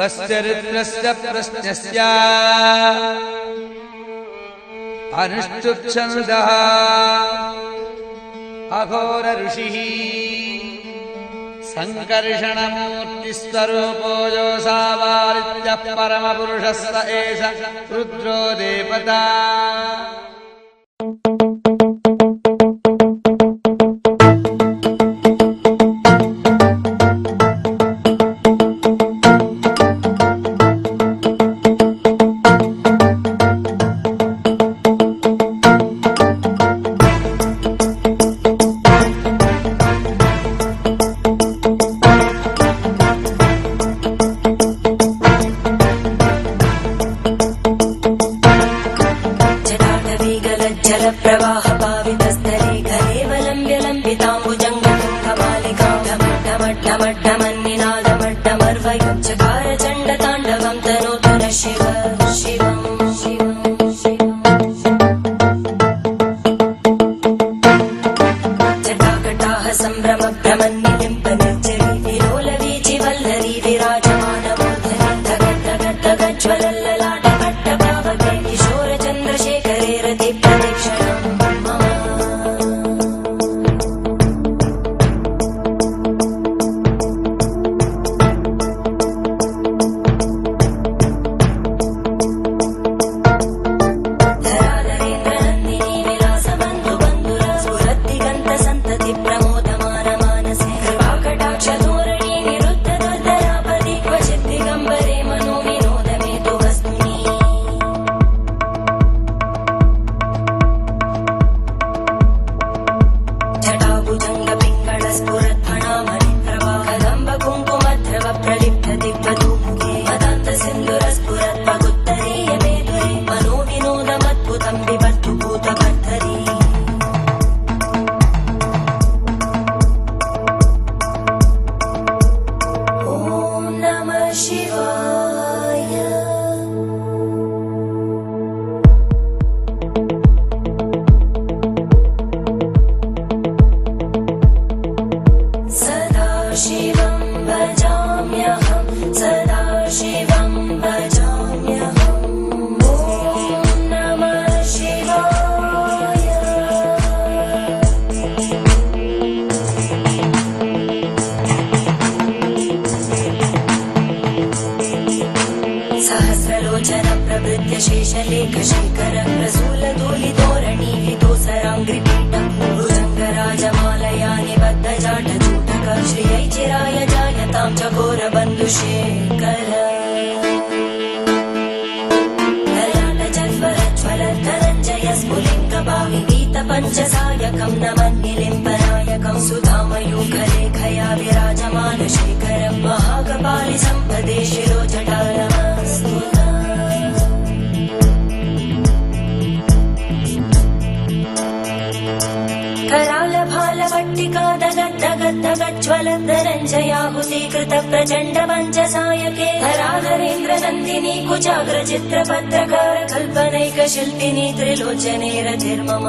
पश्चरित्रस्य प्रश्नस्य अनुष्टुप्छन्दः अघोर ऋषिः संकर्षणमूर्तिस्वरूपो योऽसावारित्यः परमपुरुषः स एष रुद्रो देवता। प्रवाह पावितस्थले कलेवलम्ब्य लम्बिताम्बुजङ्गमालिकां ढमड्ढमड्ढमड्ढमन्निनादमड्ढमर्वयं चकार चण्डताण्डवं तनोतु न शिव शिवं शिवं जटाकटाः सम्भ्रमभ्रमन्निलिम्ब निर्जरी विलोलवीचि वल्लरी विराजमानमूर्धनि धगद्धगद्धगज्ज्वलल्ललाटपट्टपावके किशोरचन्द्रशेखरे रति सहस्रलोचन प्रभृत्य शेषलेखशेखर प्रसूलधूलिधोरणि विदोसराङ्घ्रिपीठं भुजङ्गराजमालया निबद्धजाटचूटक श्रियै चिराय जायतां चकोरबन्धुशेखर ललाटज्वलज्वलद्धरञ्जय स्फुलिङ्गभाविगीतपञ्चसायकं नमन्निलिम्बनायकं सुधामयूखलेखया विराजमानशेखरं महाकपालि सम्पदे शिरोजटालम् करालभालवट्टिका दगद्धगद्धगज्ज्वलद्धरञ्जयाहुतीकृत प्रचण्ड पञ्चसायके धराधरेन्द्रनन्दिनी कुचाग्रचित्रपत्रकार कल्पनैकशिल्पिनी त्रिलोचने रतिर्मम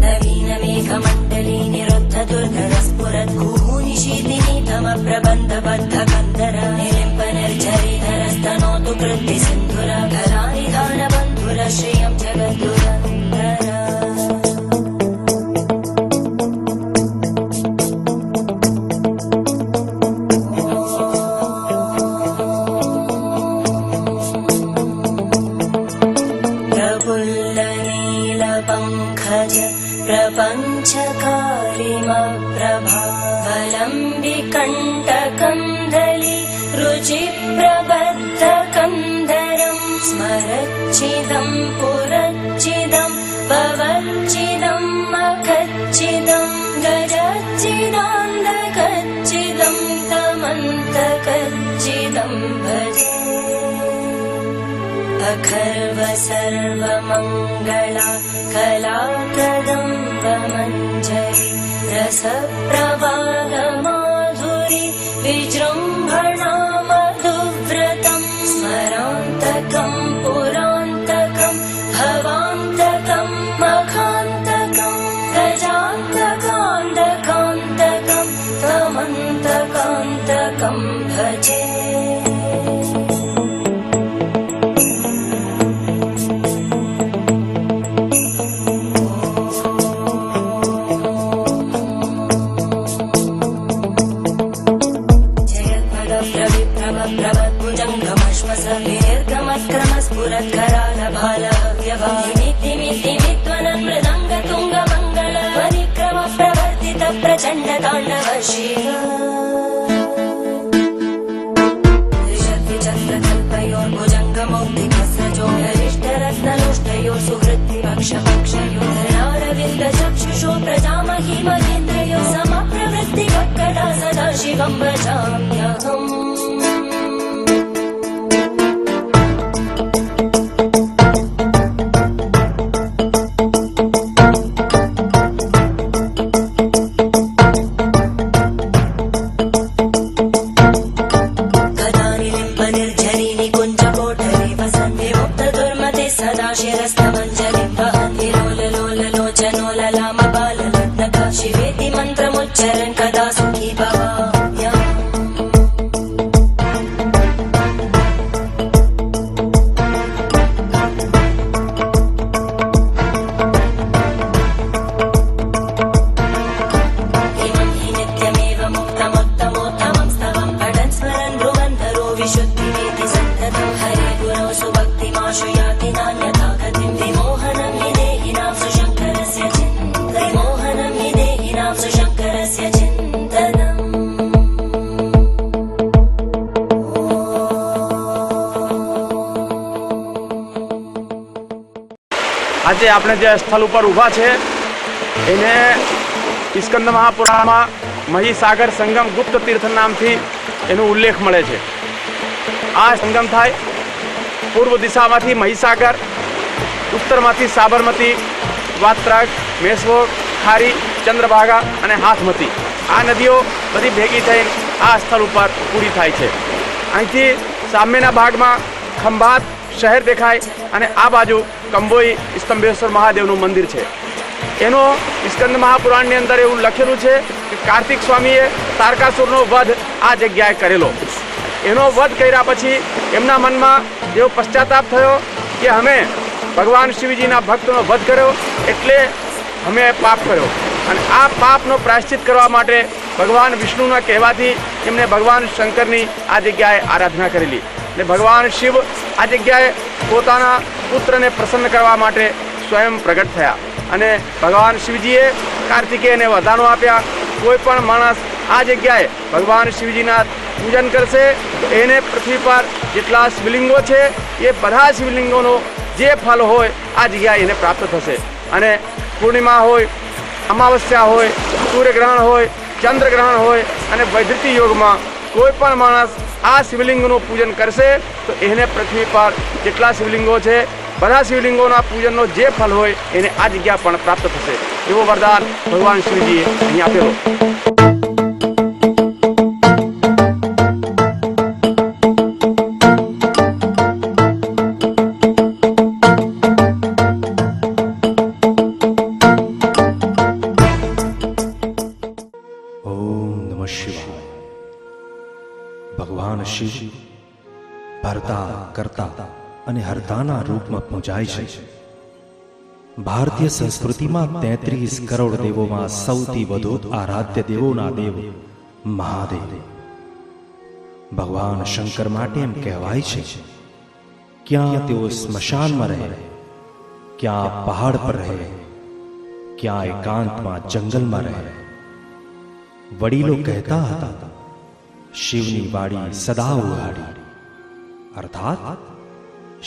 नवीनमेघमण्डली निरुद्ध दुर्धरस्फुरद्भूनिशीतिनी तमप्रबन्धबद्धकन्धर निलिम्बनिर्झरीधरस्तनोतु कृत्तिसिन्धुर कलानिधानबन्धुर श्रियं जगद्दुरन्धर प्रफुल्लनीलपङ्कज प्रपञ्चकारिमप्रभावलम्बिकण्टकन्दली रुचिप्रबद्धकन्धरं स्मरच्चिदं पुरच्चिदं पवच्चिदं मखच्चिदं गजच्चिदान्धकच्चिदं तमन्तकच्चिदं भजे अखर्व सर्वमङ्गला कलाकदम्बमञ्जरी रसप्रवाहमाधुरी विजृम्भणा मधुव्रतं स्मरान्तकं पुरान्तकं भवान्तकं मखान्तकं गजान्तकान्तकान्तकं तमन्तकान्तकं भजे। देवं भजाम्यहम् शिवेति मन्त्रमुच्चरन् कदा सुखी भवाम्यहम् इमं हि नित्यमेव मुक्तमुत्तमोत्तमं स्तवं पठन् स्मरन् ध्रुवन्धरो विशुद्धिमेति सन्ततं हरे गुरौ सुभक्तिमाशु याति नान्यथा गतिं विमोहनं हि देहिनां सुशङ्करस्य विमोहनं हि देहिनां सुशङ्करस्य चिन्तनम् આજે આપણે જે સ્થળ ઉપર ઊભા છે એને સ્કંદ મહાપુરાણમાં મહીસાગર સંગમ ગુપ્ત તીર્થ નામથી એનો ઉલ્લેખ મળે છે. આ સંગમ થાય પૂર્વ દિશામાંથી મહીસાગર, ઉત્તરમાંથી સાબરમતી, વાત્રક, મેશ્વોક, ખારી, ચંદ્રભાગા અને હાથમતી આ નદીઓ બધી ભેગી થઈને આ સ્થળ ઉપર પૂરી થાય છે. અહીંથી સામેના ભાગમાં ખંભાત શહેર દેખાય અને આ બાજુ કંબોઈ સ્તંભેશ્વર મહાદેવનું મંદિર છે. એનો સ્કંદ મહાપુરાણની અંદર એવું લખેલું છે કે કાર્તિક સ્વામીએ તારકાસુરનો વધ આ જગ્યાએ કરેલો. એનો વધ કર્યા પછી એમના મનમાં એવો પશ્ચાતાપ થયો કે અમે ભગવાન શિવજીના ભક્તનો વધ કર્યો એટલે અમે પાપ કર્યો અને આ પાપનો પ્રાયશ્ચિત કરવા માટે ભગવાન વિષ્ણુના કહેવાથી એમણે ભગવાન શંકરની આ જગ્યાએ આરાધના કરેલી અને ભગવાન શિવ આ જગ્યાએ પોતાના પુત્રને પ્રસન્ન કરવા માટે સ્વયં પ્રગટ થયા અને ભગવાન શિવજીએ કાર્તિકેયને વરદાનો આપ્યા. કોઈ પણ માણસ આ જગ્યાએ ભગવાન શિવજીના પૂજન કરશે તો એને પૃથ્વી પર જેટલા શિવલિંગો છે એ બધા શિવલિંગોનો જે ફલ હોય આ જગ્યાએ એને પ્રાપ્ત થશે. અને પૂર્ણિમા હોય, અમાવસ્યા હોય, સૂર્યગ્રહણ હોય, ચંદ્રગ્રહણ હોય અને વૈદૃતિ યોગમાં કોઈ પણ માણસ આ શિવલિંગનું પૂજન કરશે તો એને પૃથ્વી પર જેટલા શિવલિંગો છે બધા શિવલિંગોના પૂજનનો જે ફલ હોય એને આ જગ્યા પણ પ્રાપ્ત થશે. એવો વરદાન ભગવાન શિવજીએ અહીં આપેલો. ભગવાન શિવ ભરતા કરતા અને હર્તાના રૂપમાં પૂજાય છે. ભારતીય સંસ્કૃતિમાં 33 કરોડ દેવોમાં સૌથી વધુ આરાધ્ય દેવોના દેવ મહાદેવ. ભગવાન શંકર માટે એમ કહેવાય છે ક્યાં તેઓ સ્મશાનમાં રહે, ક્યાં પહાડ પર રહે, ક્યાં એકાંતમાં જંગલમાં રહે. વડીલો કહેતા હતા શિવની વાડી સદા ઉઘાડી, અર્થાત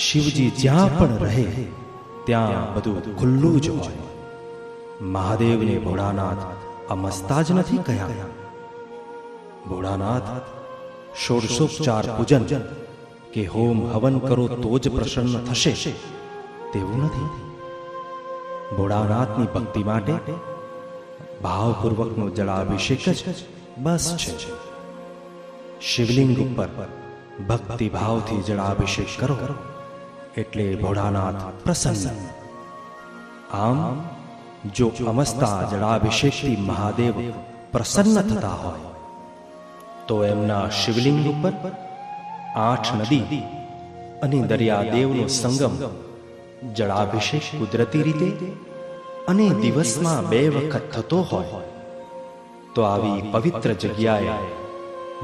શિવજી જ્યાં પણ રહે ત્યાં બધું ખુલ્લું જ હોય. મહાદેવને ભોળાનાથ અમસ્તા જ નથી કહ્યા. ભોળાનાથ ષોડશોપચાર પૂજન કે હોમ હવન કરો તો જ પ્રસન્ન થશે તેવું નથી. ભોળાનાથની ભક્તિ માટે ભાવપૂર્વકનો જળાભિષેક જ બસ છે. શિવલિંગ ઉપર ભક્તિ ભાવથી જળાભિષેક કરો એટલે ભોળાનાથ પ્રસન્ન. આમ જો અમસ્તા જળાભિષેકથી મહાદેવ પ્રસન્ન થતા હોય તો એમના શિવલિંગ ઉપર 8 નદી અને દરિયાદેવનો સંગમ જળાભિષેક કુદરતી રીતે અને દિવસમાં 2 વખત થતો હોય તો આવી પવિત્ર જગ્યાએ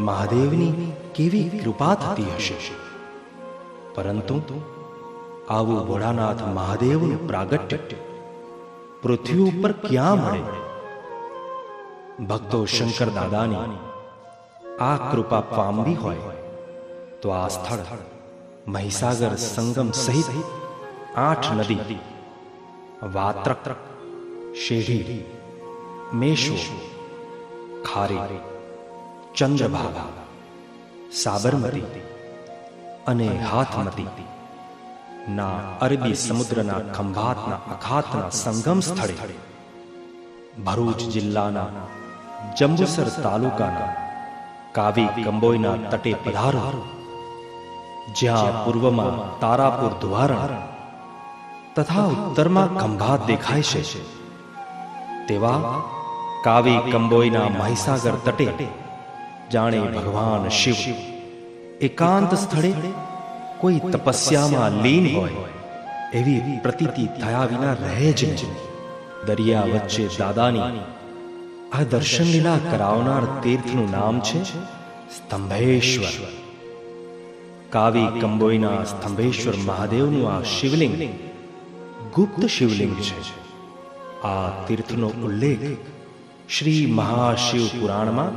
મહાદેવની કેવી કૃપા થતી હશે. પરંતુ આવું ભોળાનાથ મહાદેવનું પ્રાગટ્ય પૃથ્વી ઉપર ક્યાં મળે? ભક્તો શંકર દાદાની આ કૃપા પામવી હોય તો આ સ્થળ મહીસાગર સંગમ સહિત 8 નદી વાત્રક, શેઢી, મેશો, ખારી, ચંદ્રભાગા, સાબરમતી અને હાથમતી ના અરબી સમુદ્રના ખંભાતના અખાતના સંગમ સ્થળે ભરૂચ જિલ્લાના જંબુસર તાલુકાના કાવી કંબોઈના તટે પધારો, જ્યાં પૂર્વમાં તારાપુર ધુવારણ તથા ઉત્તરમાં ખંભાત દેખાય છે, તેવા કાવી કંબોઈના મહીસાગર તટે જાણે ભગવાન શિવ એકાંત સ્થળે કોઈ તપસ્યામાં લીન હોય એવી પ્રતીતિ થયા વિના રહે જ નહીં. દરિયા વચ્ચે દાદાની આ દર્શન લીલા કરાવનાર તીર્થનું નામ છે સ્તંભેશ્વર. કાવી કંબોઈના સ્તંભેશ્વર મહાદેવનું આ શિવલિંગ ગુપ્ત શિવલિંગ છે. આ તીર્થનો ઉલ્લેખ શ્રી મહાશિવ પુરાણમાં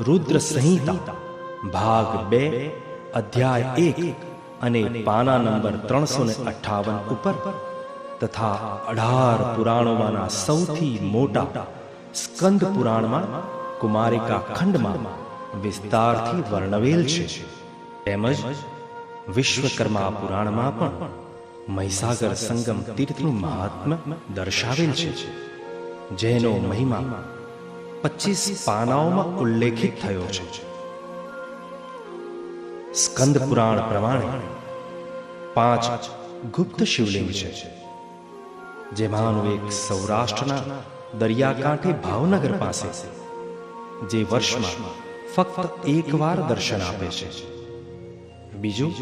રુદ્ર સંહિતા ભાગ 2 અધ્યાય 1 અને પાના નંબર 358 ઉપર તથા 18 પુરાણોમાંના સૌથી મોટા સ્કંદ પુરાણમાં કુમારિકા ખંડમાં વિસ્તારથી વર્ણવેલ છે. તેમજ વિશ્વકર્મા પુરાણમાં પણ મહીસાગર સંગમ તીર્થનું મહાત્મ્ય દર્શાવેલ છે, જેનો મહિમા 25 પાનાઓમાં ઉલ્લેખિત થયો છે. સ્કંદ પુરાણ પ્રમાણે 5 ગુપ્ત શિવલિંગ છે, જેમાંનું એક સૌરાષ્ટ્રના દરિયાકાંઠે ભાવનગર પાસે, જે વર્ષમાં ફક્ત એકવાર દર્શન આપે છે. બીજું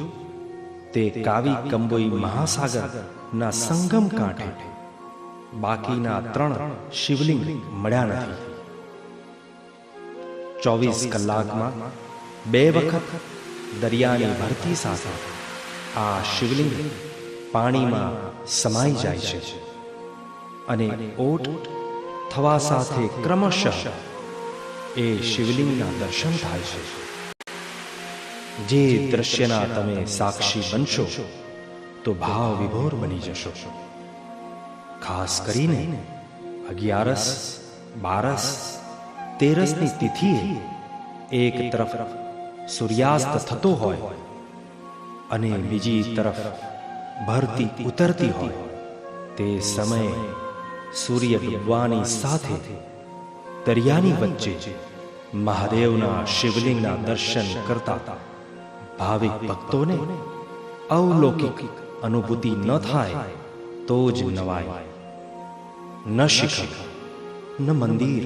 તે કાવી કંબોઈ મહાસાગર ના સંગમ કાંઠે બાકીના 3 શિવલિંગ મળ્યા નથી. 24 કલાકમાં 2 વખત દરિયાની ભરતી સાથે આ શિવલિંગ પાણીમાં સમાઈ જાય છે અને ઓટ થવા સાથે ક્રમશઃ એ શિવલિંગના દર્શન થાય છે. જે દ્રશ્યના તમે સાક્ષી બનશો તો ભાવ વિભોર બની જશો. ખાસ કરીને 11, 12, 13ની તિથિએ એક તરફ સૂર્યાસ્ત થતો હોય અને બીજી તરફ ભરતી ઉતરતી હોય, તે સમયે સૂર્ય ડૂબવાની સાથે દરિયાની વચ્ચે મહાદેવના શિવલિંગના દર્શન કરતા ભાવિક ભક્તોને અવલૌકિક અનુભૂતિ ન થાય તો જ નવાય. ન શિખર, ન મંદિર,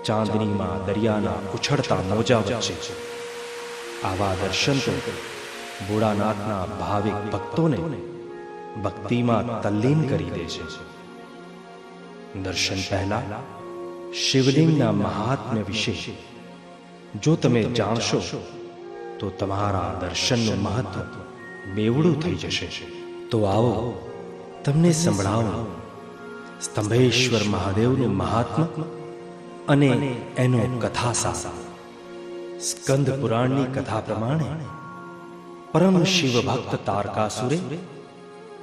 ચાંદનીમાં દરિયાના ઉછળતા મોજા વચ્ચે આવા દર્શન તો ભોળાનાથના ભાવિક ભક્તોને ભક્તિમાં તલ્લીન કરી દે છે. દર્શન પહેલા શિવલિંગના મહાત્મ્ય વિશે જો તમે જાણશો તો તમારા દર્શનનું મહત્વ બેવડું થઈ જશે. તો આવો તમને સંભળાવું સ્તંભેશ્વર મહાદેવનું મહાત્મ્ય અને એનો કથાસાર. સ્કંદ પુરાણની કથા પ્રમાણે પરમ શિવ ભક્ત તારકાસુરે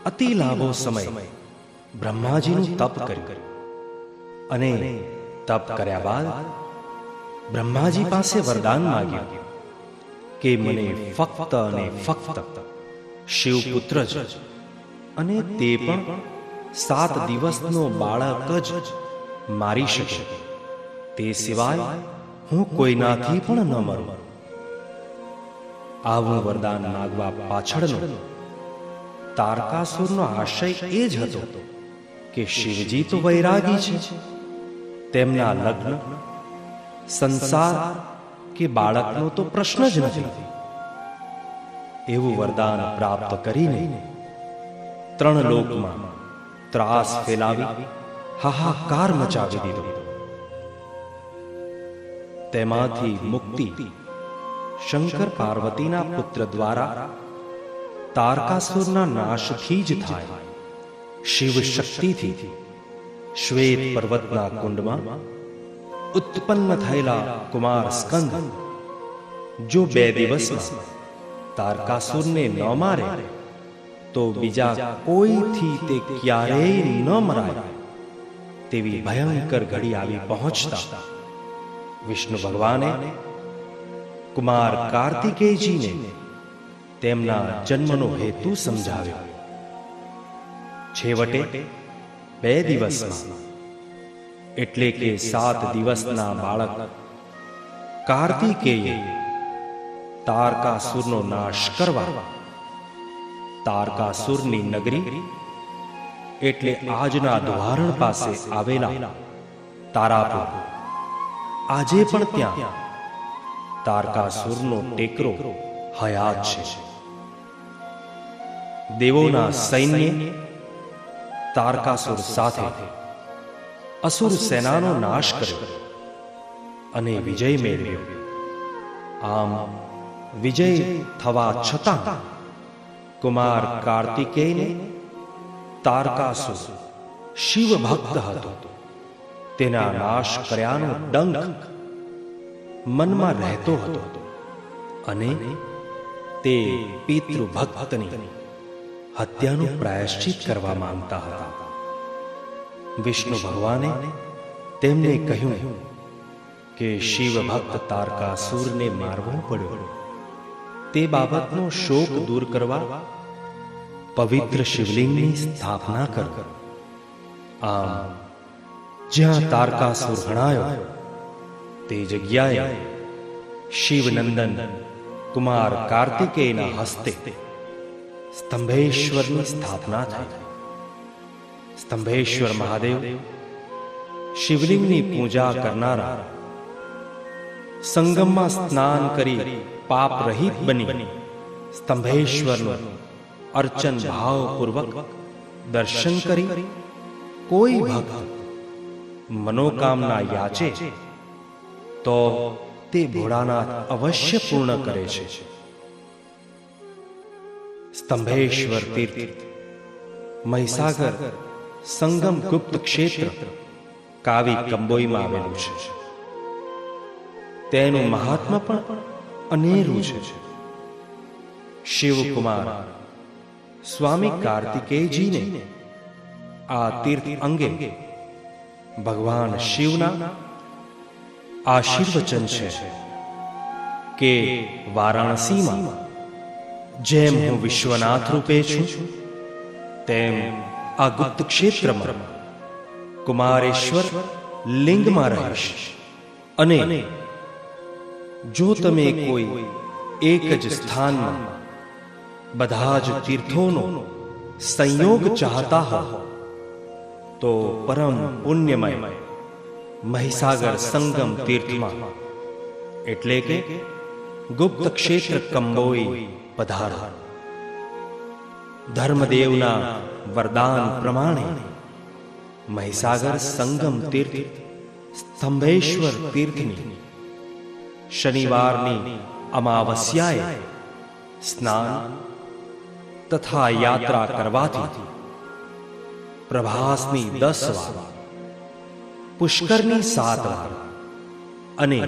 અતિ લાંબો સમય બ્રહ્માજીનું તપ કર્યું અને તપ કર્યા બાદ બ્રહ્માજી પાસે વરદાન માંગ્યું કે મને ફક્ત અને ફક્ત શિવપુત્ર જ, અને તે પણ 7 દિવસનો બાળક જ મારી શકે, તે સિવાય હું કોઈનાથી પણ ન મરું. આવું વરદાન માંગવા પાછળનો તારકાસુરનો આશય એ જ હતો કે શિવજી તો વૈરાગી છે, તેમના લગ્ન, સંસાર કે બાળકનો તો પ્રશ્ન જ નથી. એવું વરદાન પ્રાપ્ત કરીને 3 લોકમાં ત્રાસ ફેલાવી હાહાકાર મચાવી દીધો. તેમાંથી મુક્તિ શંકર પાર્વતીના પુત્ર દ્વારા તારકાસુરના નાશથી જ થાય. શિવ શક્તિથી શ્વેત પર્વતના કુંડમાં ઉત્પન્ન થયેલા કુમાર સ્કંદ જો 2 દિવસમાં તારકાસુરને ન મારે તો બીજા કોઈથી તે ક્યારેય ન મરાય તેવી ભયંકર ઘડી આવી પહોંચતા વિષ્ણુ ભગવાને કુમાર કાર્તિકેયજીને તેમના જન્મનો હેતુ સમજાવ્યો. છેવટે 2 દિવસમાં એટલે કે 7 દિવસના બાળક કાર્તિકેયે તારકાસુરનો નાશ કરવા તારકાસુરની નગરી એટલે આજના દ્વારણ પાસે આવેલા તારાપુર, આજે પણ ત્યાં તારકાસુરનો ટેકરો હયાત છે. દેવોના સૈન્ય તારકાસુર સાથે અસુર સેનાનો નાશ કર્યો અને વિજય મેળવ્યો. આમ વિજય થવા છતાં કુમાર કાર્તિકેયને તારકાસુર શિવ ભક્ત હતો, તેના નાશ કર્યાનો ડંખ મનમાં રહેતો હતો અને તે પિતૃભક્તની હત્યાનું પ્રાયશ્ચિત કરવા માંગતા હતા. વિષ્ણુ ભગવાને તેમને કહ્યું કે શિવ ભક્ત તારકાસુરને મારવો પડ્યો, તે બાબતનો શોક દૂર કરવા પવિત્ર શિવલિંગની સ્થાપના કરો. આમ જ્યાં તારકાસુર હણાયો તે જગ્યાએ શિવનંદન કુમાર કાર્તિકેયના હસ્તે સ્તંભેશ્વરની સ્થાપના થઈ. સ્તંભેશ્વર મહાદેવ શિવલિંગની પૂજા કરનારા, સંગમમાં સ્નાન કરી પાપ રહિત બની સ્તંભેશ્વરનું અર્ચન ભાવપૂર્વક દર્શન કરી કોઈ ભક્ત મનોકામના યાચે તો તે ભોળાનાથ અવશ્ય પૂર્ણ કરે છે. સ્તંભેશ્વર તીર્થ મહીસાગર સંગમ ગુપ્ત ક્ષેત્ર કાવી કંબોઈમાં આવેલું છે. તેનું મહાત્મ્ય પણ અનેરું છે. શિવકુમાર સ્વામી કાર્તિકેયજીને આ તીર્થ અંગે ભગવાન શિવના આશીર્વચન છે કે વારાણસીમાં જેમ હું વિશ્વનાથ રૂપે છું, તેમ આ ગુપ્ત ક્ષેત્રમાં કુમારેશ્વર લિંગમાં રહીશ. અને જો તમે કોઈ એક જ સ્થાનમાં બધા જ તીર્થોનો સંયોગ ચાહતા હો તો પરમ પુણ્યમય મહીસાગર સંગમ તીર્થમાં એટલે કે ગુપ્ત ક્ષેત્ર કંબોઈ પધારો. ધર્મદેવના વરદાન પ્રમાણે મહીસાગર સંગમ તીર્થ સ્તંભેશ્વર તીર્થની શનિવારની અમાવસ્યાએ સ્નાન તથા યાત્રા કરવાથી પ્રભાસની 10 વાર, પુષ્કરની 7 વાર અને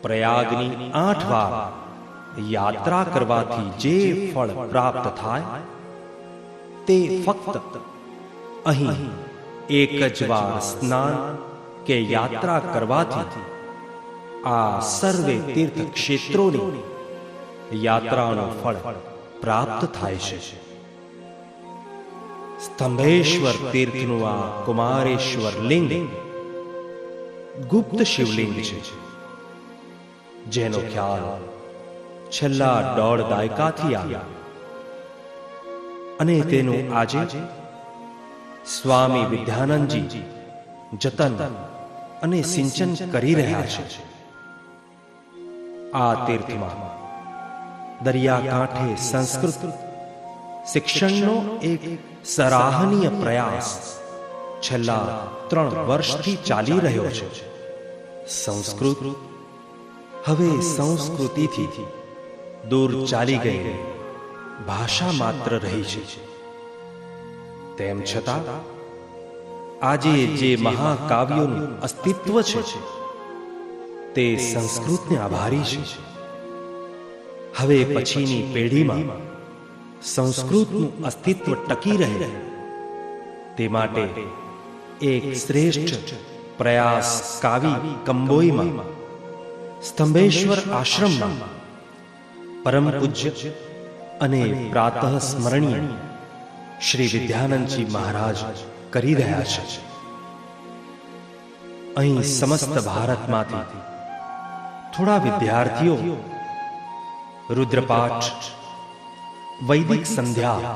પ્રયાગની 8 વાર યાત્રા કરવાથી જે ફળ પ્રાપ્ત થાય તે ફક્ત અહીં એક જ વાર સ્નાન કે યાત્રા કરવાથી આ સર્વે તીર્થ ક્ષેત્રોની યાત્રાનું ફળ પ્રાપ્ત થાય છે. સ્તંભેશ્વર તીર્થનું આ કુમારેશ્વર લિંગ ગુપ્ત શિવલિંગ છે, જેનો ખ્યાલ છેલ્લા 1.5 દાયકાથી આવ્યો અને તેનું આજે સ્વામી વિદ્યાનંદજી જતન અને સિંચન કરી રહ્યા છે. આ તીર્થમાં દરિયાકાંઠે સંસ્કૃત શિક્ષણનો એક સરાહનીય પ્રયાસ છેલ્લા 3 વર્ષથી ચાલી રહ્યો છે. સંસ્કૃત હવે સંસ્કૃતિથી દૂર ચાલી ગઈ ભાષા માત્ર રહી છે. તેમ છતાં આજે જે મહાકાવ્યોનું અસ્તિત્વ છે તે સંસ્કૃતને આભારી છે. હવે પછીની પેઢીમાં સંસ્કૃતનું અસ્તિત્વ ટકી રહે તે માટે એક શ્રેષ્ઠ પ્રયાસ કાવી કંબોઈમાં સ્તંભેશ્વર આશ્રમમાં પરમ પૂજ્ય અને પ્રાતઃ સ્મરણીય શ્રી વિદ્યાનંદજી મહારાજ કરી રહ્યા છે. અહીં સમસ્ત ભારતમાંથી થોડા વિદ્યાર્થીઓ રુદ્રપાઠ, વૈદિક સંધ્યા,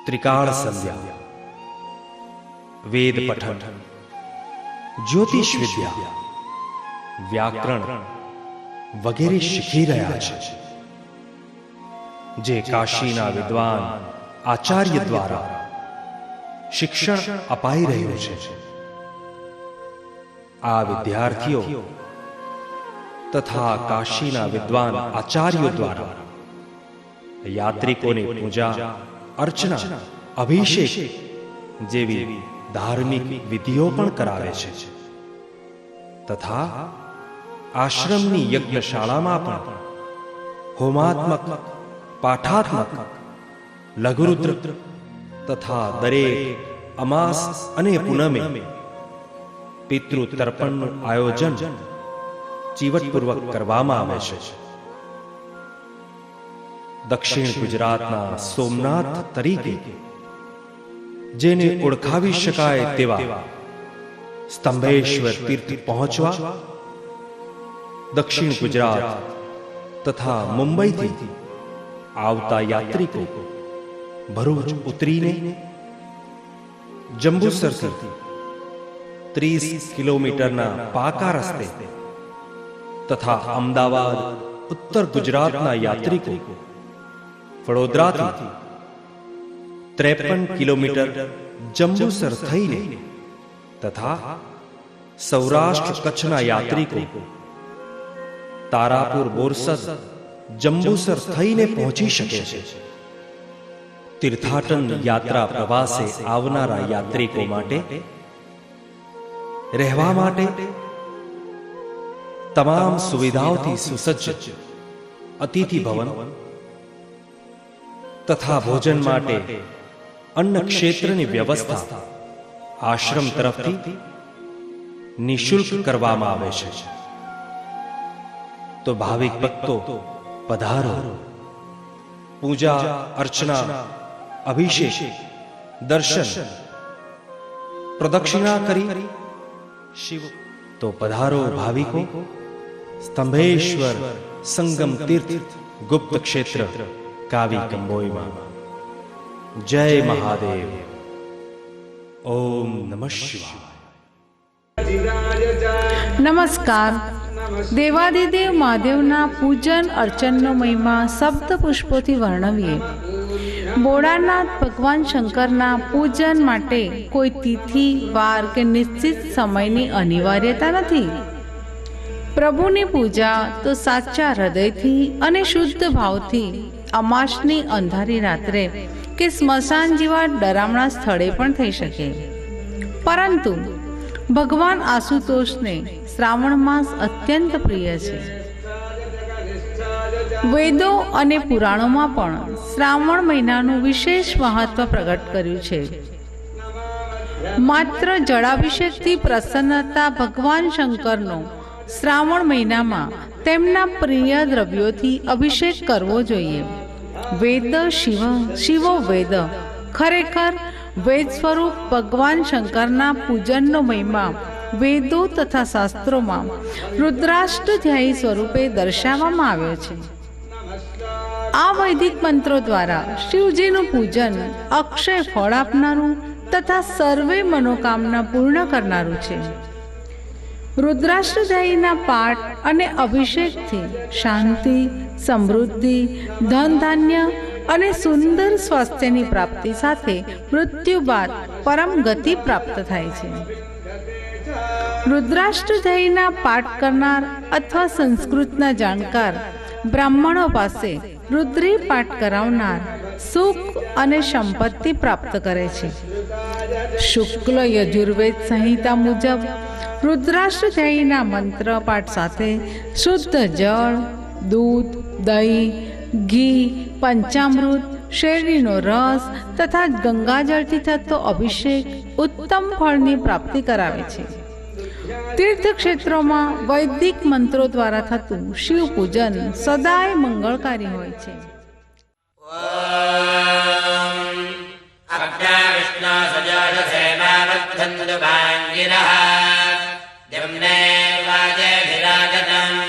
ત્રિકાળ સંધ્યા, વેદ પઠન, જ્યોતિષ વિદ્યા, વ્યાકરણ વગેરે શીખી રહ્યા છે, જે કાશીના વિદ્વાન આચાર્ય દ્વારા શિક્ષણ અપાઈ રહ્યું છે. આ વિદ્યાર્થીઓ તથા કાશીના વિદ્વાન આચાર્યો દ્વારા યાત્રિકોને પૂજા, અર્ચના, અભિષેક જેવી ધાર્મિક વિધિઓ પણ કરાવે છે તથા આશ્રમની યજ્ઞશાળામાં પણ હોમાત્મક, પાઠાત્મક, લઘુરુદ્ર તથા દરેક અમાસ અને પૂનમે પિતૃ તર્પણનું આયોજન ચીવટપૂર્વક કરવામાં આવે છે. દક્ષિણ ગુજરાતના સોમનાથ તરીકે જેને ઓળખાવી શકાય તેવા સ્તંભેશ્વર તીર્થ પહોંચવા દક્ષિણ ગુજરાત તથા મુંબઈથી આવતા યાત્રિકો ભરૂચ ઉતરીને જંબુસરથી 30 કિલોમીટરના પાકા રસ્તે તથા અમદાવાદ, ઉત્તર ગુજરાતના યાત્રિકો વડોદરાથી 53 કિલોમીટર જંબુસર થઈને તથા સૌરાષ્ટ્ર કચ્છના યાત્રિકો તારાપુર, બોરસદ, જંબુસર થઈને પહોંચી શકે છે. તીર્થાટન યાત્રા પ્રવાસે આવનારા યાત્રિકો માટે રહેવા માટે તમામ સુવિધાઓથી સુસજ્જ અતિથિ ભવન તથા ભોજન માટે અન્ન ક્ષેત્રની વ્યવસ્થા આશ્રમ તરફથી નિઃશુલ્ક કરવામાં આવે છે. તો ભાવિક ભક્તો પધારો. પૂજા, અર્ચના, અભિષેક, દર્શન, પ્રદક્ષિણા કરી શિવ તો પધારો ભાવિકો. સ્તંભેશ્વર સંગમ તીર્થ ગુપ્ત ક્ષેત્ર કાવી કંબોઈમાં. જય મહાદેવ. ઓમ નમઃ શિવાય. નમસ્કાર. દેવાદિદેવ મહાદેવના પૂજન અર્ચનનો મહિમા શબ્દ પુષ્પોથી વર્ણવીએ. ભોળાનાથ ભગવાન શંકરના પૂજન માટે કોઈ તિથિ, વાર કે નિશ્ચિત સમયની અનિવાર્યતા નથી. પ્રભુની પૂજા તો સાચા હૃદયથી અને શુદ્ધ ભાવથી અમાસની અંધારી રાત્રે કે સ્મશાન જેવા ડરામણા સ્થળે પણ થઈ શકે. પરંતુ ભગવાન આશુતોષને શ્રાવણ માસ અત્યંત પ્રિય છે. વેદો અને પુરાણોમાં પણ શ્રાવણ મહિનાનું વિશેષ મહત્વ પ્રગટ કર્યું છે. માત્ર જળાભિષેકથી પ્રસન્નતા ભગવાન શંકરનો શ્રાવણ મહિનામાં તેમના પ્રિય દ્રવ્યોથી અભિષેક કરવો જોઈએ. વેદ શિવ, શિવો વેદ. ખરેખર વેદ સ્વરૂપ ભગવાન શંકરના પૂજનનો મહિમા વેદો તથા શાસ્ત્રોમાં રુદ્રાષ્ટધ્યાયી સ્વરૂપે દર્શાવવામાં આવ્યો છે. આ વૈદિક મંત્રો દ્વારા શિવજીનું પૂજન અક્ષય ફળ આપનારું તથા સર્વે મનોકામના પૂર્ણ કરનારું છે. રુદ્રાષ્ટધ્યાયીના પાઠ અને અભિષેકથી શાંતિ, સમૃદ્ધિ, ધન ધાન્ય અને સુંદર સ્વાસ્થ્યની પ્રાપ્તિ સાથે મૃત્યુ બાદ પરમ ગતિ પ્રાપ્ત થાય છે. રુદ્રાષ્ટધ્યાયીના પાઠ કરનાર અથવા સંસ્કૃતના જાણકાર બ્રાહ્મણો પાસે રુદ્રી પાઠ કરાવનાર સુખ અને સંપત્તિ પ્રાપ્ત કરે છે. શુક્લ યજુર્વેદ સંહિતા મુજબ રુદ્રાષ્ટધ્યાયીના મંત્ર પાઠ સાથે શુદ્ધ જળ, દૂધ, દહીં, ઘી, પંચામૃત, શેરડીનો રસ તથા ગંગાજળથી થતો અભિષેક ઉત્તમ ફળની પ્રાપ્તિ કરાવે છે. તીર્થ ક્ષેત્રોમાં વૈદિક મંત્રો દ્વારા થતું શિવ પૂજન સદાય મંગળકારી હોય છે. विष्णु सजोषसे मामद्धन्तु भाङ्गिरः दिम्ने वाजेभिरागतम्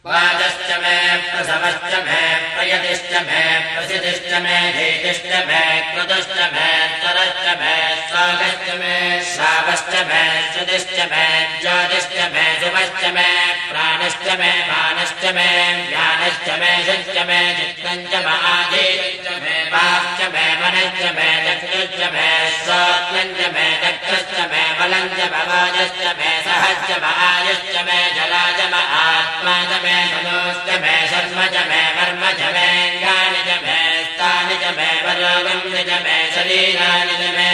वाजश्च मे प्रसवश्च मे प्रयतिश्च मे प्रसिद्धिश्च मे धीतिश्च मे क्रतुश्च मे तरश्च मे स्वागश्च मे श्रावश्च मे श्रुतिश्च मे ज्योतिश्च मे शुभश्च मे प्राणश्च मे मानश्च मे ज्ञानश्च मे शश्च मे चित्तञ्च महाजीश्च मे वाक्च मे मनश्च मे चक्षुश्च मे श्रोत्रञ्च मे चक्षुश्च मे बलञ्च भवजश्च मे सहश्च महायुश्च मे जलाज आत्मा च मे मनोश्च मे शर्म च मे कर्म च मे ज्ञानि च मे स्थानि च मे वरोगम्य च मे शरीराणि च मे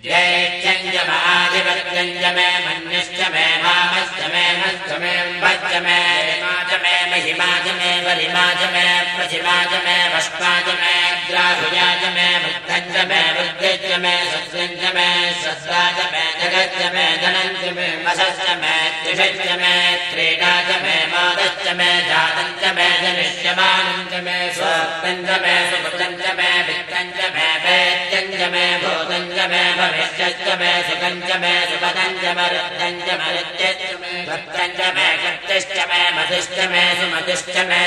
ज्येष्ठ्यञ्च महाधिपत्यञ्च मे मन्यश्च मे भामश्च मे मश्च मे अम्भश्च मे रिमा च मे महिमा च मे वरिमा च मे प्रतिमा च मे भस्मा च मे ग्राहुया च मे बुद्धञ्च मे बुद्धिश्च मे सत्स्यञ्च मे सत्सा च मे जगच्च मे धनञ्च मे वशश्च मे त्रिषश्च मे क्रीडा च मे मोदश्च मे जातञ्च मे जनिष्यमानञ्च मे स्वप्नञ्च मे सुकृतञ्च मे वित्तञ्च मे वेद्यञ्च मे भूतञ्च मे भविष्यश्च मे सुखञ्च मे सुपदञ्च मरुद्धञ्च मरुत्यश्च मे भक्तञ्च मे शक्तिश्च मे मतिश्च मे सुमतिश्च मे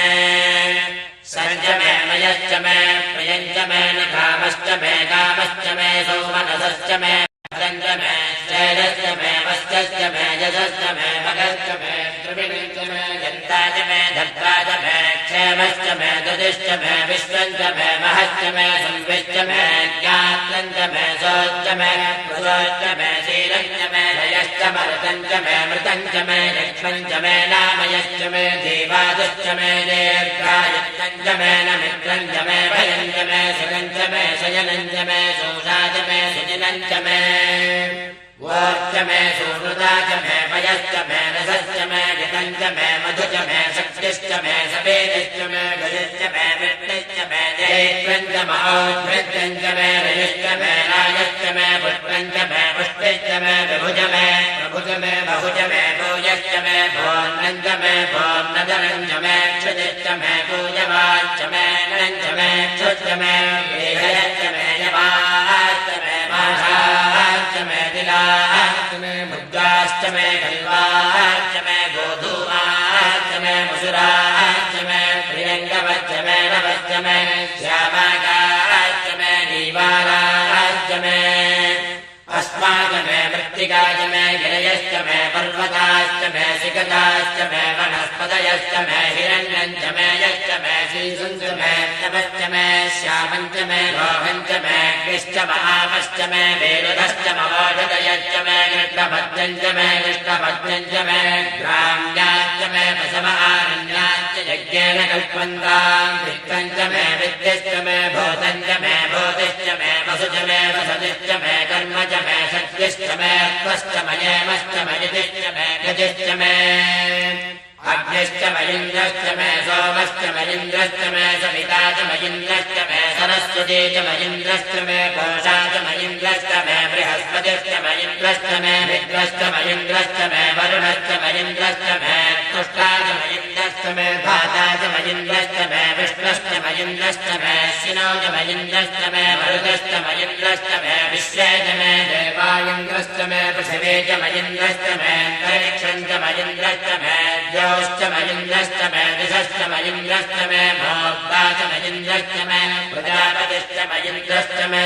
सञ्च मे मयश्च मे प्रियञ्च मे नकामश्च मे कामश्च मे सौमनसश्च मे भद्रञ्च मे शैलश्च मे वश्चश्च मे यशश्च मे मगश्च मे द्रविणञ्च मे जन्ता च मे धत्ता च मे क्षेमश्च मे ददिश्च मे विश्वञ्च मे महश्च मे संविश्च मे ज्ञात्रञ्च मे सोश्च मे प्रसोश्च मे शीलञ्च मे लयश्च मरुतञ्च मे मृतञ्च मे लक्ष्मञ्च मे नामयश्च मे जीवादश्च मे दीर्घायुष्यञ्च मे नमित्रञ्च मे भयञ्च मे सुगञ्च मे शयनञ्च मे सोषा च मे सुजिनञ्च मे वोच्च मे सुहृदा च मे पयश्च मे रसश्च मे घृतञ्च मे मधु च मे शक्तिश्च मे सपेतिश्च मे गजश्च मे विष्णुश्च मे जयित्रञ्च महोद्भृत्यञ्च मे रयुश्च मे राजश्च मे पुष्पञ्च मे पुष्पिश्च मे विभुज मे प्रभुज मे बहुज मे भूयश्च मे भोर्णञ्च मे भोर्णधरञ्च मे क्षुतिश्च मे पूजवाच्च मे नञ्च मे क्षुश्च मे वेहयश्च मे यवाश्च मे माषाश्च मे दिलाश्च मे मुद्गाश्च मे कल्वाश्च मे गोधूमाश्च मे मुसुराश्च मे प्रियङ्गवश्च मे नवश्च मे श्यामाकाश्च मे दीवाराश्च मे अस्माक मे मृत्तिकाच मे गिरयश्च मे पर्वताश्च मे सिकताश्च मे वनस्पतयश्च मे हिरण्यञ्च मे यश्च मे शीशुञ्च मे तपश्च मे श्यामञ्च मे लोहञ्च मे कृश्च महापश्च मे वेरुधश्च मवोषधयश्च मे कृष्णभद्रञ्च मे कृष्णभद्रञ्च मे ग्राम्याश्च मे पशवारण्याश्च यज्ञेन कल्पन्ताम् वित्तञ्च मे विद्यश्च मे भूतञ्च मे भूतिश्च मे वसुच मे वसतिश्च मे कर्म च मे शक्तिश्च मे त्वश्च मयेमश्च मयितिश्च मे गतिश्च मे अग्निश्च मयिन्द्रश्च मे सोमश्च मयिन्द्रश्च मे सविता च मयिन्द्रश्च मे सरस्वती च मयिन्द्रश्च मे कोशा च मयिन्द्रश्च मे बृहस्पतिश्च मयिन्द्रश्च मे विद्रश्च मयिन्द्रश्च मे वरुणश्च मयिन्द्रश्च मे तुष्टा च मयिन्द्रश्च मे धाता च मयिन्द्रश्च मे विष्णुश्च मयिन्द्रश्च मे शिनो च मयिन्द्रश्च मे मरुतश्च मयिन्द्रश्च मे विश्वे च मे देवायन्द्रश्च मे पृथिवे च मयिन्द्रश्च मे अन्तरिक्षं च मयिन्द्रश्च मे द्यौश्च मयिन्द्रश्च मे दिशश्च मयिन्द्रश्च मे भोक्ता च मयिन्द्रश्च मे प्रजापतिश्च मयिन्द्रश्च मे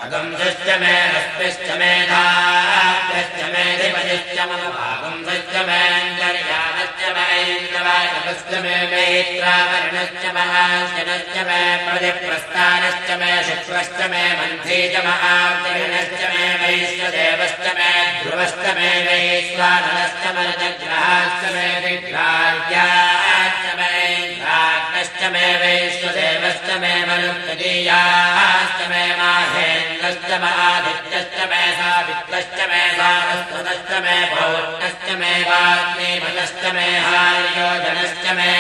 अगंसश्च मे रश्मिश्च मे धात्रश्च मे धिपतिश्च मम भागंसश्च मे अन्तर्यामश्च मे इन्द्रवाचकश्च मे मैत्रावरुणश्च महाशनश्च मे प्रतिप्रस्थानश्च मे शुक्रश्च मे मन्त्री च महावतरणश्च मे वैश्वदेवश्च मे ध्रुवश्च मे वैश्वानरश्च मरुतग्रहाश्च मे विघ्रार्याश्च मे इन्द्राग्नश्च मे वैश्वदेवश्च मे मरुत्तदीयाश्च मे माहेन्द्रश्च महादित्यश्च मे सावित्रश्च मे सारस्वतश्च मे पौर्णश्च मे वाग्मीपतश्च मे हार्योधनश्च मे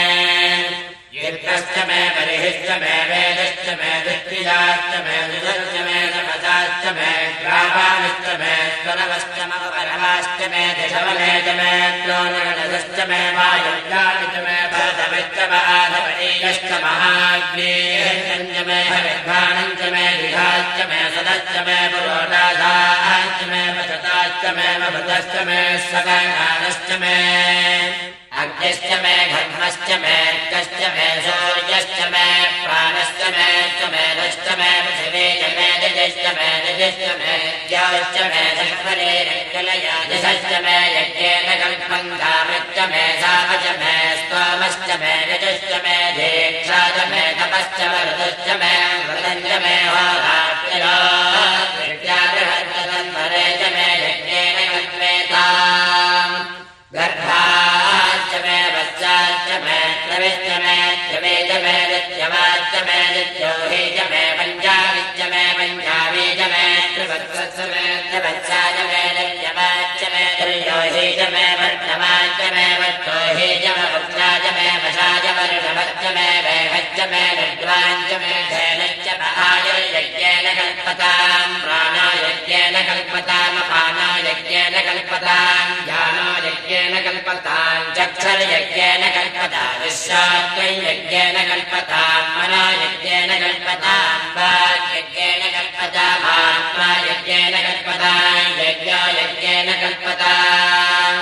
यज्ञश्च मे बर्हिश्च मे वेदश्च मे दुष्टिजाश्च मे दुधश्च मे तपसाश्च मे ग्रावाश्च मे स्वरवश्च मम वाश्च मे दिशवने च मे क्लोनगणश्च मे वायुव्यानि च मे भरतमिश्च माधवनीयश्च महाग्नेश्च मे हविर्भाणम् च मे दिहाश्च मे सदश्च मे पुरोडाधाश्च मे वचताश्च मे मभृतश्च मे सकनानश्च मे अग्निश्च मे घर्मश्च मे अर्कश्च मे सूर्यश्च मे प्राणश्च मे मेधश्च मे पृथिवी च मे दिजश्च मे दिजश्च मे ज्योश्च मे शक्वरेरङ्गलया दिशश्च मे यज्ञेन कल्पम् धामश्च मे सामश्च मे स्तोमश्च मे यजश्च मे दीक्षा च मे तपश्च मरुतश्च मे व्रतम् च मे होरात्र्याहर्तन्वरे च मे यज्ञेन कल्पेताम् गर्भाश्च मे वत्साश्च मे त्रविश्च मे त्रवे च मे नित्यवाच्च मे नित्योहि च मे पञ्चाविश्च मे पञ्चावी च मे त्रिवत्सश्च मे त्रिवत्सा च मे नित्यवाच्च मे त्रियोहि च मे वर्तमाच्च मे वट्टोहि च मे वक्त्रा च मे वशा च वर्षभच्च मे वेहच्च मे निर्द्वाञ्च मे धेनश्च महायज्ञेन कल्पताम् प्राणायज्ञेन कल्पताम् अपानायज्ञेन कल्पताम् ज्ञानायज्ञेन कल्पताम् चक्षुर्यज्ञेन कल्पताम् विश्वात्मयज्ञेन कल्पताम् मनायज्ञेन कल्पताम् वाग्यज्ञेन कल्पताम् आत्मायज्ञेन कल्पताम् यज्ञायज्ञेन कल्पताम्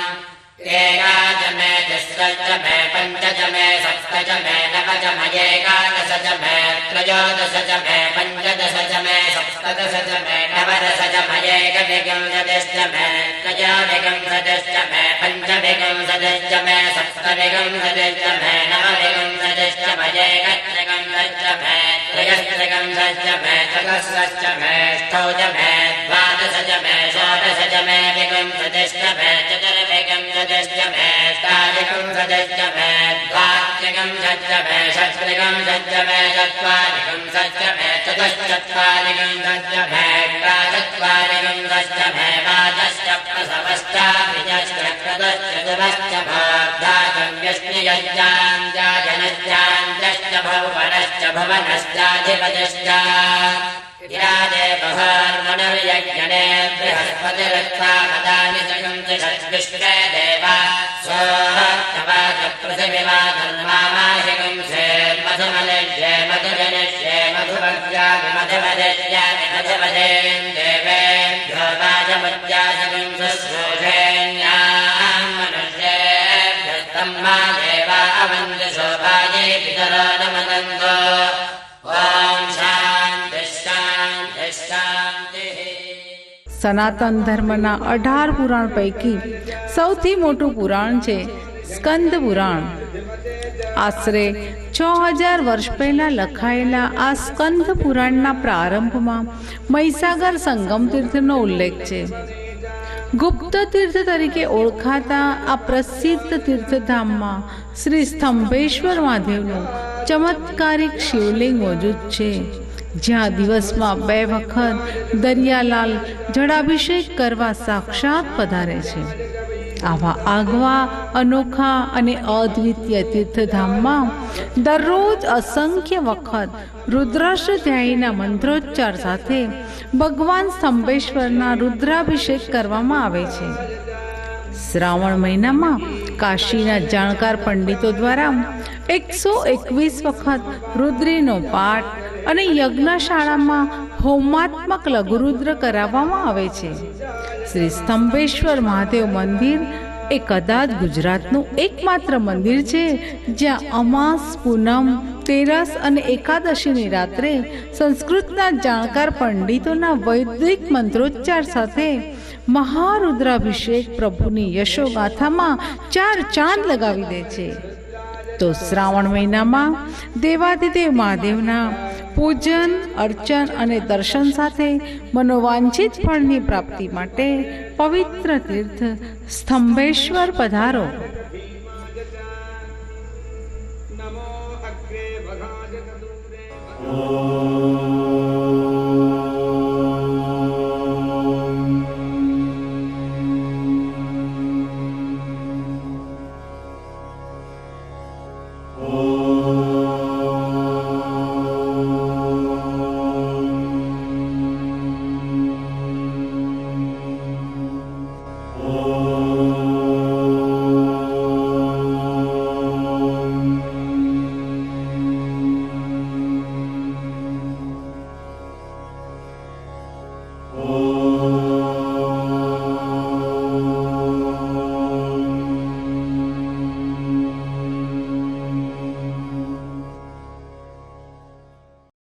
एका च मे तिस्रश्च मे पञ्च च मे सप्त च मे नव च मयेकादश च मे त्रयोदश च मे पञ्चदश च मे सप्तदश च मे नवदश च मयेकविंशतिश्च मे त्रयोविंशतिश्च मे पञ्चविंशतिश्च मे सप्तविंशतिश्च मे नवविंशतिश्च मयेकत्रिंशश्च मे त्रयस्त्रिंशश्च मे चतुस्रश्च मे अष्टौ च मे द्वादश च मे षोडश च मे विंशतिश्च मे चतुर्विंशतिश्च मे अष्टाविंशतिश्च मे द्वात्रिंशश्च मे षट्त्रिंशश्च मे चत्वारिंशश्च मे चतुश्चत्वारिंशश्च मे अष्टाचत्वारिंशश्च मे वाचश्च प्रसवश्चाभिजश्च क्रतश्च दिवश्च भार्धाकन्यश्नियश्चाञ्जाजनश्चाञ्जश्च भुवनश्च भुवनश्चाधिपतिश्च विराजे बहर्मणर्यज्ञने बृहस्पतिरक्षापदानि सगंसि देवा सोहत्तवाच पृथिविवा धर्मामाहिगंसे मधुमलिष्ये मधुजनिष्ये मधुभक्त्यापि मधुमदिष्यापि मधुमदेन् देवेभ्यो वाजमत्यासगंसश्रोषेण्याम् मनुष्येभ्यस्तम् मा देवा अवन्ति शोभाये पितरो न मदन्तो ॐ शान्ति शान्ति शान्तिः। સનાતન ધર્મના 18 પુરાણ પૈકી સૌથી મોટું પુરાણ છે સ્કંદ પુરાણ. આશરે 6000 વર્ષ પહેલા લખાયેલા આ સ્કંદ પુરાણના પ્રારંભમાં મહીસાગર સંગમ તીર્થનો ઉલ્લેખ છે. ગુપ્ત તીર્થ તરીકે ઓળખાતા આ પ્રસિદ્ધ તીર્થધામમાં શ્રી સ્તંભેશ્વર મહાદેવનું ચમત્કારિક શિવલિંગ મોજૂદ છે, જ્યાં દિવસમાં 2 વખત દરિયાલાલ જળાભિષેક કરવા સાક્ષાત પધારે છે. આવા આગવા, અનોખા અને અદ્વિતીય તીર્થધામમાં દરરોજ અસંખ્ય વખત રુદ્રાષ્ટધ્યાયીના મંત્રોચ્ચાર સાથે ભગવાન સ્તંભેશ્વરના રુદ્રાભિષેક કરવામાં આવે છે. શ્રાવણ મહિનામાં કાશીના જાણકાર પંડિતો દ્વારા 121 વખત રુદ્રીનો પાઠ અને યજ્ઞશાળામાં હોમાત્મક લઘુરુદ્ર કરાવવામાં આવે છે. શ્રી સ્તંભેશ્વર મહાદેવ મંદિર એ કદાચ ગુજરાતનું એકમાત્ર મંદિર છે જ્યાં અમાસ, પૂનમ, તેરસ અને એકાદશીની રાત્રે સંસ્કૃતના જાણકાર પંડિતોના વૈદિક મંત્રોચ્ચાર સાથે મહારુદ્રાભિષેક પ્રભુની યશોગાથામાં 4 ચાંદ લગાવી દે છે. તો શ્રાવણ મહિનામાં દેવાધિદેવ મહાદેવના પૂજન, અર્ચન અને દર્શન સાથે મનોવાંછિત ફળની પ્રાપ્તિ માટે પવિત્ર તીર્થ સ્તંભેશ્વર પધારો. ઓમ